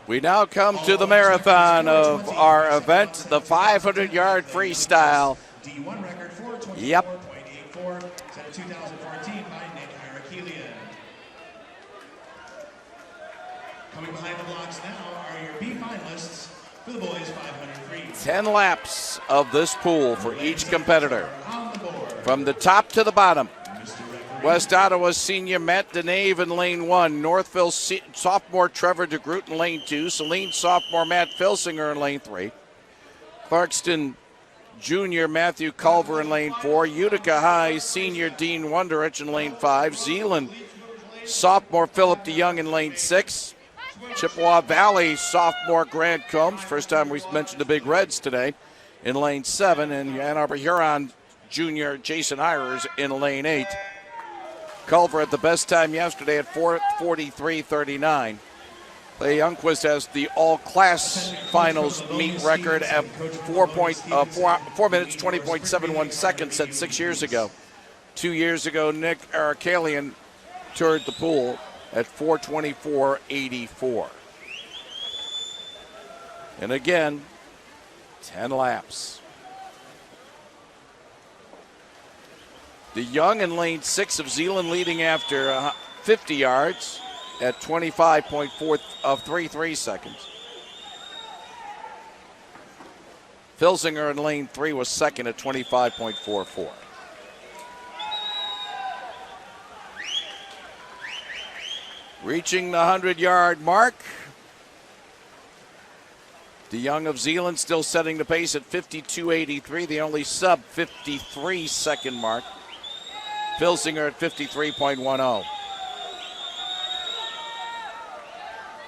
We now come to the marathon of our event, the 500-yard freestyle. D1 record for 24.84, Yep. set in 2014 by Nick Arakelian. Coming behind the blocks now are your B finalists for the boys 500 free. 10 laps of this pool for each competitor. On the board, From the top to the bottom, Mr. Referee, West Ottawa senior Matt Denave in lane 1, Northville sophomore Trevor DeGroot in lane 2, Saline sophomore Matt Filsinger in lane 3, Clarkston junior Matthew Culver in lane 4, Utica High senior Dean Wonderich in lane 5, Zeeland sophomore Philip DeYoung in lane 6, Chippewa Valley sophomore Grant Combs, first time we've mentioned the Big Reds today, in lane 7, and Ann Arbor Huron junior Jason Hirers in lane 8. Culver at the best time yesterday at 4:43.39. Clay Youngquist has the all-class finals meet record at 4 minutes 20.71 seconds set 6 years ago. 2 years ago, Nick Arakelian toured the pool at 4:24.84. And again, 10 laps. The Young in lane 6 of Zeeland leading after 50 yards at 25.433 seconds. Filsinger in lane 3 was second at 25.44. Reaching the 100-yard mark. The Young of Zeeland still setting the pace at 52.83, the only sub-53 second mark. Filsinger at 53.10.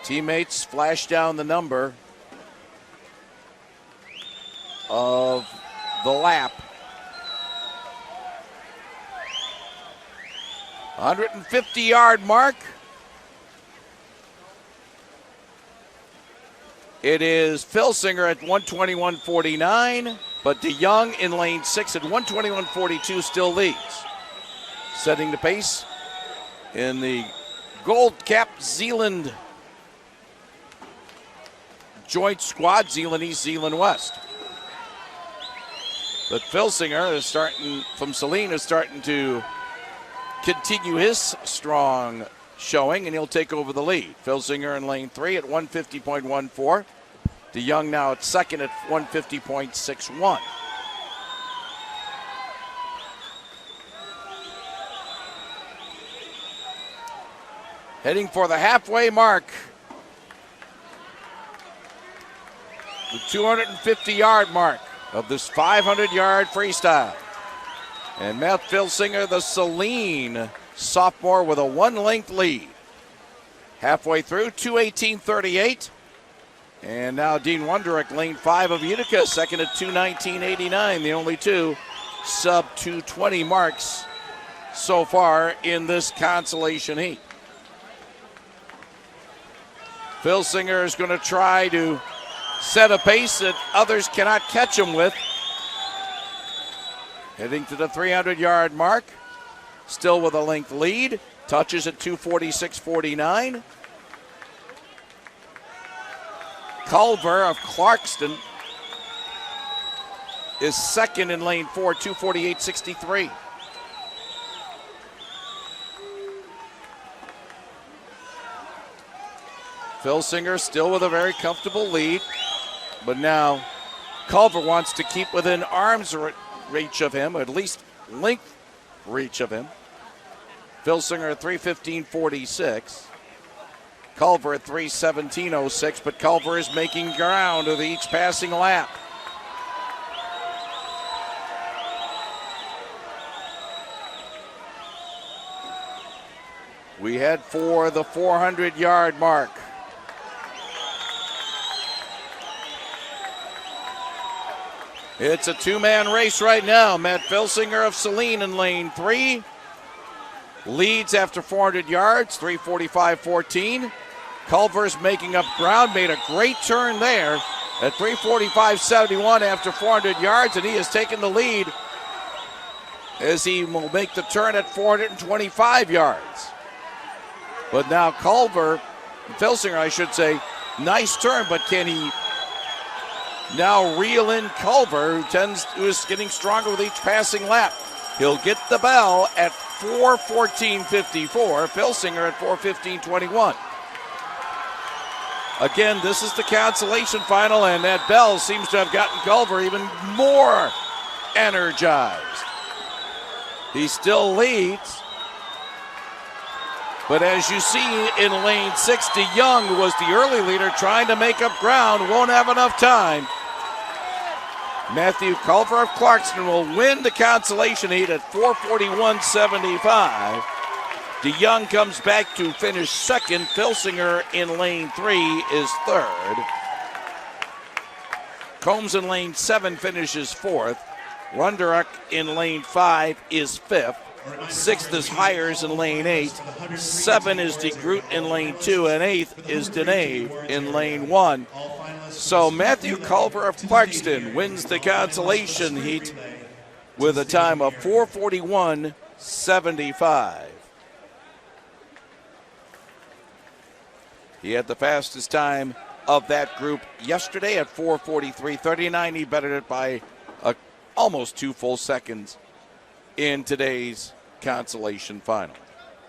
Teammates flash down the number of the lap. 150-yard mark. It is Filsinger at 121.49, but DeYoung in lane 6 at 121.42 still leads. Setting the pace in the gold cap Zeeland joint squad, Zeeland East, Zeeland West. But Filsinger is starting from Saline, is starting to continue his strong showing, and he'll take over the lead. Filsinger in lane 3 at 150.14. DeYoung now at second at 150.61. Heading for the halfway mark. The 250-yard mark of this 500-yard freestyle. And Matt Filsinger, the Saline sophomore, with a one-length lead. Halfway through, 2:18.38. And now Dean Wonderick, lane 5 of Utica, second at 2:19.89. The only two sub-220 marks so far in this consolation heat. Filsinger is going to try to set a pace that others cannot catch him with. Heading to the 300-yard mark. Still with a length lead. Touches at 2:46.49. Culver of Clarkston is second in lane 4, 2:48.63. Filsinger still with a very comfortable lead, but now Culver wants to keep within arm's reach of him, or at least length reach of him. Filsinger at 3:15.46. Culver at 3:17.06, but Culver is making ground with each passing lap. We head for the 400-yard mark. It's a two-man race right now. Matt Filsinger of Saline in lane 3 leads after 400 yards, 3:45.14. Culver's making up ground, made a great turn there at 3:45.71 after 400 yards, and he has taken the lead as he will make the turn at 425 yards. But now Culver Filsinger, I should say, nice turn, but can he now reel in Culver, who is getting stronger with each passing lap? He'll get the bell at 4:14.54. Filsinger at 4:15.21. Again, this is the consolation final, and that bell seems to have gotten Culver even more energized. He still leads. But as you see in lane 6, DeYoung, who was the early leader, trying to make up ground, won't have enough time. Matthew Culver of Clarkston will win the consolation heat at 4:41.75. DeYoung comes back to finish second. Filsinger in lane 3 is third. Combs in lane 7 finishes fourth. Runderuck in lane 5 is fifth. Sixth is Hires in lane 8. 7 is DeGroot in lane 2, and 8th is Denave in lane 1. So Matthew Culver of Clarkston wins the consolation heat with a time of 4:41.75. He had the fastest time of that group yesterday at 4:43.39. He bettered it by almost 2 full seconds in today's consolation final.